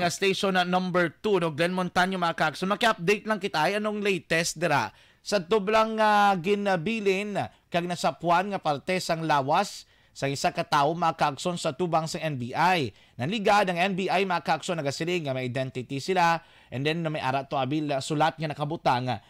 nga station na number 2 no Glen Montaño mga kaagsoon. Maki-update lang kita ay anong latest dira sa tublang ginabilin kag nasapuan nga parte sang lawas sa isa ka tawo mga kaagsoon sa tubang sa NBI. Nanligad ang NBI mga kaagsoon nagasiling nga may identity sila and then may ara to abil sulat nga nakabutang nga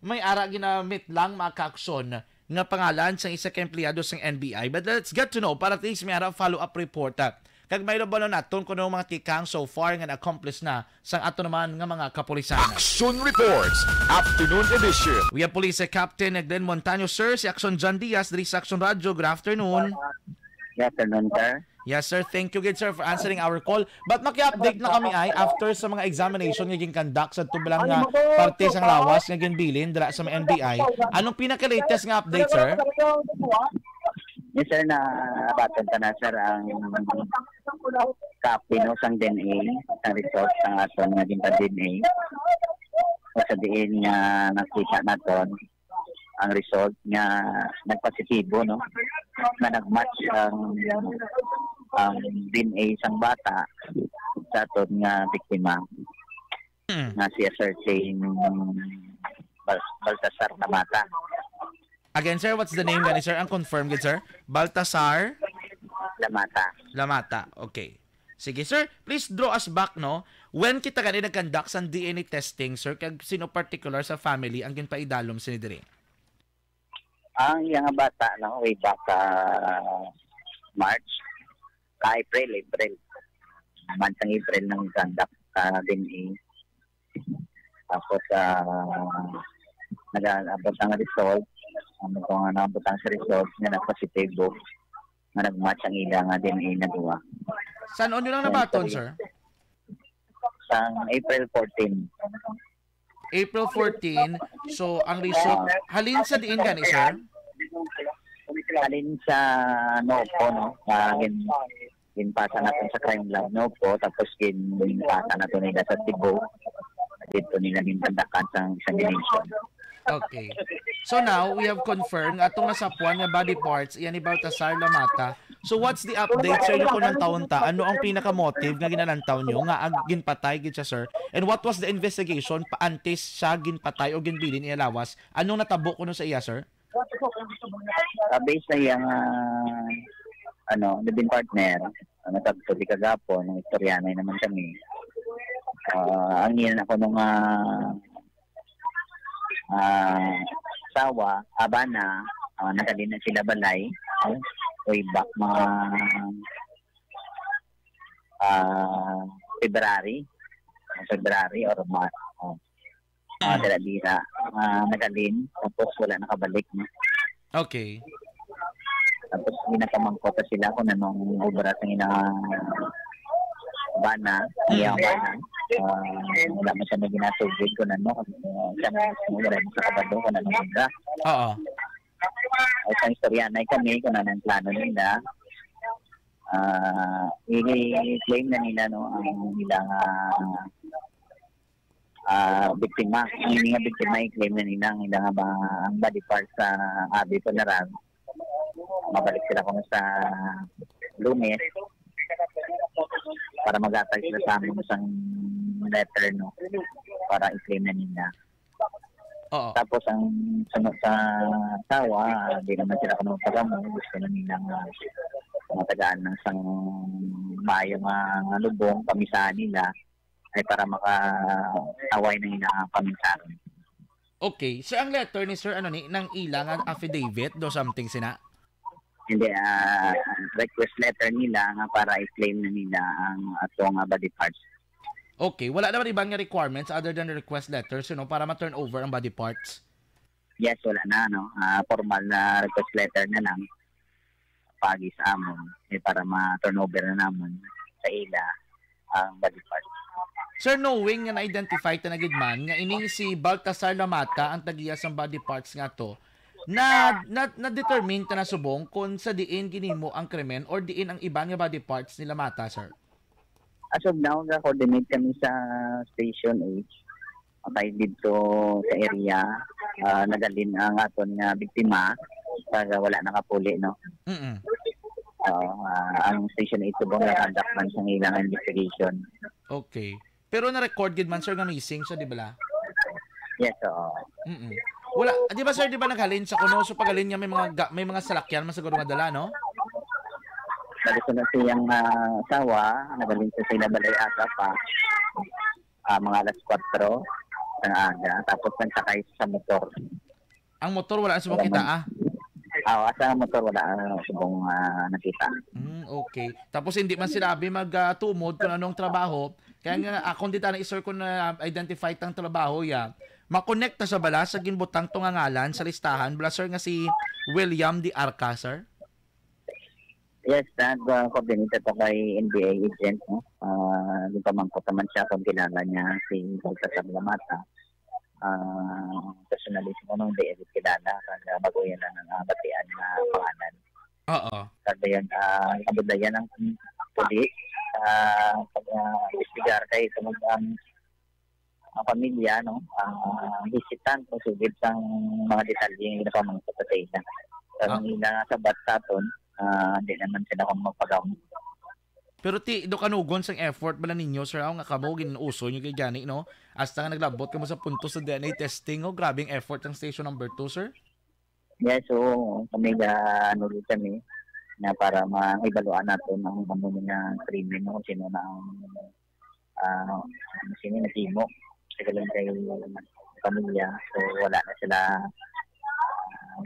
may ara ginamit lang mga kaagsoon nga pangalan sa isa ka empleyado sa NBI. But let's get to know para at least may ara follow-up report. Kag may lobalo naton kuno mga tikang so far nga na-accomplish na sang ato naman nga mga kapulisan. Action Reports, Afternoon Edition. We have Police Captain Glen Montaño, sir. Si Action John Diaz, diri sa Action Radio. Good afternoon. Good afternoon, sir. Yes, sir. Thank you, good sir, for answering our call. But maki-update na kami ay after sa mga examination nga conduct sa tublang nga parte sang lawas nga ginbilin dira sa NBI. Anong pinaka-latest nga update, sir? Yes, sir, na batanta na, sir, ang copy no sang DNA, ang result ng aton nga DNA. Sa diin nga nakita naton ang result nga nagpositibo no na nagmatch ang DNA sang bata sa aton nga biktima nga si certain Baltasar Lamata. Again, sir, what's the name gani, sir? Ang confirm gid, sir? Baltasar Lamata. Okay. Sige, sir, please draw us back, no? When kita gani nag-conduct sa DNA testing, sir, kag sino particular sa family ang ginpaidalom sa diri? Ang iyang bata, no, way back March, April. Mantang April nang conduct DNA. Tapos, nag-abot ang result. Kung nabot ang result na nag-positibo, na nag-match ang ilang DNA na duwa. Saan nyo lang nabaton, sir? Sa April 14. April 14. So, ang result, halin sa diin gani, sir? Halin sa Nopo, no? Ginpasa natin sa crime lab, Nopo. Tapos ginpasa natin nila sa Tibo. Dito nila gintandakan sa examination. Okay. So now, we have confirmed atong nasapuan nga body parts, iyan ni Baltasar Lamata. So what's the update, sir, yung kunang taon ta? Ano ang pinaka-motive nga ginanantaw nyo nga ginpatay gid siya, sir? And what was the investigation paantes siya ginpatay o ginbilin niya lawas? Anong natabo kuno sa iya, sir? Based sa iyang living partner, natagto di kagapon, ng istoryanay naman kami. Ang iyan ako nung sawa, abana, nagalin na sila balay, way back mga February or March. Dala-dira, nagalin, tapos wala nakabalik. No? Okay. Tapos ginapamangkota sila kung anong obra sa bana, iyang bana. Wala mo siya may ginatubig kung ano, siya wala mo sa kabado kung ano obra. Oo. Sa istoryanay kami kung ano ang plano nila. I-claim na nila no, ang nilang biktima. Ang mga biktima i-claim na nila ang body part sa Abi Palaran. Mabalik sila kung sa Lunes para mag-atay sila sa amin isang letter no para i-claim na nila. Oo. Tapos ang sunod sa asawa, hindi naman sila kamagpagamo. Gusto na nilang matagaan ng isang mayong lubong, pamisahan nila ay para maka-away ng ilang pamisahan. Okay. So ang letter ni sir, ng ilang ang affidavit do something sina? Hindi, request letter nila nga para i-claim na nila ang atong body parts. Okay, wala naman ibang requirements other than the request letters, para ma-turn over ang body parts? Yes, wala na, no? Formal na request letter na lang pagi sa amon para ma-turn over na naman sa ila ang body parts. Sir, knowing nga na-identify ta na gid man nga ini si Baltasar Lamata ang tagiya sa body parts nga to, na-determine ta na subong kung sa diin ginimo ang krimen or diin ang ibang nga body parts ni Lamata, sir? As of now, coordinate kami sa Station H. Okay, dito sa area, nagalin ang aton nga biktima para wala nakapuli, no? ang Station 8 Subong na-conduct man sa ilang investigation. Okay. Pero na-record gid man sir nga missing siya, di ba la? Yes, oo. Wala, di ba sir, di ba naghalin sa kuno so paghalin niya may mga salakyan man siguro nga dala, no? Nalisunod siyang asawa, nagaling sa sila balay asa pa, mga alas 4 ng aga, tapos nagsakay sa motor. Ang motor wala sa kita Asa motor wala subong nakita. Okay. Tapos hindi man sinabi magtumod kung anong trabaho. Kaya nga akong dita na isir ko na identify tang trabaho ya. Makonekta sa bala sa ginbutang tong ngalan sa listahan bala sir nga si William D. Arca, sir. Yes, nag-coordinate ito kay NBA agent. No? Yung pamangkot naman siya kung kilala niya si Baltasar Lamata. Personally, kung anong di kilala kaya bago yan ang batian na pangalan. Oo. Kasi yan, kabudayan ng pulis pag-istigar kay tumag ang pamilya, no? Visitant o sugid sang mga detalye yung ginapamangkot sa tayo. Pero ang sa batsaton, hindi naman sila kung magpagaw. Pero do kanugon sang effort bala ninyo sir nga kamo ginuso nyo kay Johnny, no? Hasta nga naglabot kamo sa punto sa DNA testing, grabing effort ang station number 2, sir. Yes, so kami kami na para maibaluan natin ang mga krimen, no? Sino na ang sino na timo sa galing kay pamilya. So wala na sila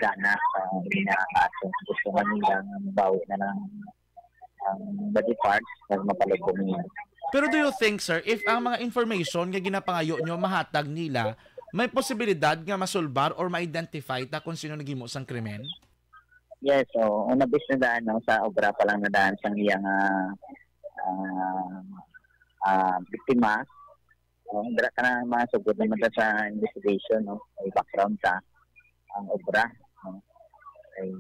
gana sa inakaso. Gusto man nilang mabawi na lang ang body parts na mapalagong niya. Pero do you think, sir, if ang mga information nga ginapangayo nyo mahatag nila, may posibilidad nga masulbar or ma-identify ta kung sino nagimo sang krimen? Yes, so una bis na daan sa obra pa lang na daan sang iyang biktima. Dira ka na masugod naman sa investigation, no? May background sa ang obra. No? Ay,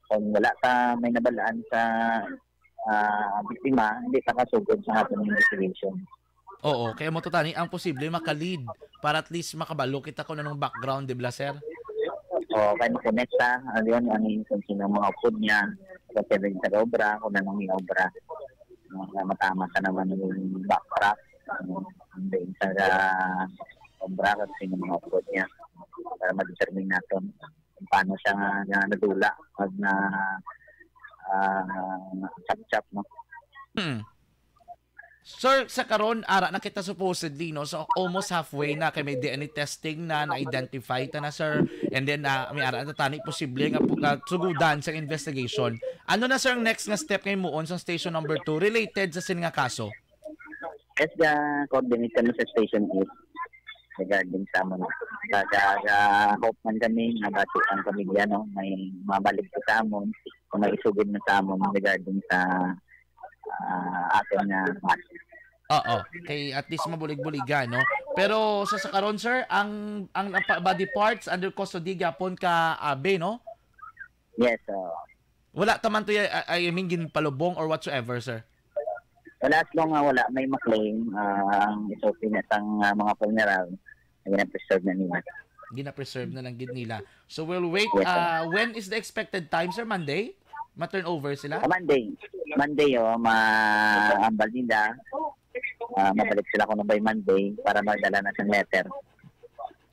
kung wala ka may nabalaan sa biktima, hindi ka kasugod sa ating investigation. Oo, kaya mo tani ang posible maka-lead para at least makabalo kita kung anong background, di ba, sir? O, kaya makonekta, yun, kung sino mga upod niya, kasi rin sa obra, kung anong may obra. Matama ka naman yung backtrack, hindi sa obra, kung sino mga upod niya, para ma-determine natin kung paano siya nadula pag na chap-chap, no? Sir, sa karon ara na kita supposedly, no? So almost halfway na kay may DNA testing na identify ta na, sir. And then may ara na tani posible nga sugudan sa investigation. Ano na sir ang next nga step kay muon sa station number 2 related sa sin nga kaso? Yes, coordinate kami sa station 8 regarding sa mga hope man kami na bati ang pamilya, no? May mabalik sa amon kung may isugid na sa amon regarding sa atin na Oo, kay at least mabulig-buligan, no? Pero sa karon sir, ang body parts under custody gyapon ka abe, no? Yes, wala taman to I mean ginpalubong or whatsoever, sir. Wala as long wala may maklaim ang isopin na sang mga funeral na gina-preserve na nila. Gina-preserve na lang gid nila. So we'll wait. Yes, when is the expected time, sir? Monday? Ma-turn over sila? Monday, maambal nila. Mabalik sila kung by Monday para magdala na ng letter.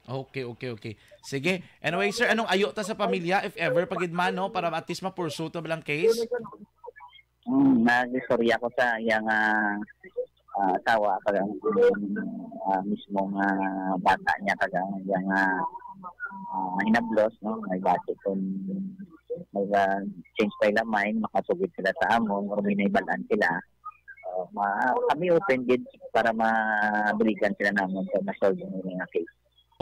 Okay. Sige. Anyway, sir, anong ayo ta sa pamilya if ever pagidman, no? Para at least ma-pursue to bilang case? Nag-istorya ko sa iyang asawa pag mismong bata niya pag iyang hinablos, no? May bati kung change pa ilang mind, makasugid sila sa amon o may naibalaan sila. Kami open gid para mabuligan sila namon sa masolve yung case.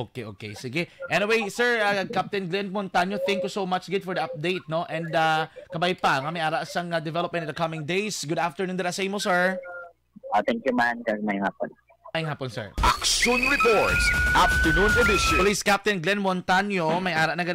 Okay. Sige. Anyway, sir, Captain Glenn Montaño, thank you so much gid for the update, no? And kabay pa nga may ara sang development in the coming days. Good afternoon dira sa imo, sir. Thank you man, kag may hapon. Ay hapon, sir. Action Reports, Afternoon Edition. Police Captain Glenn Montaño, may ara na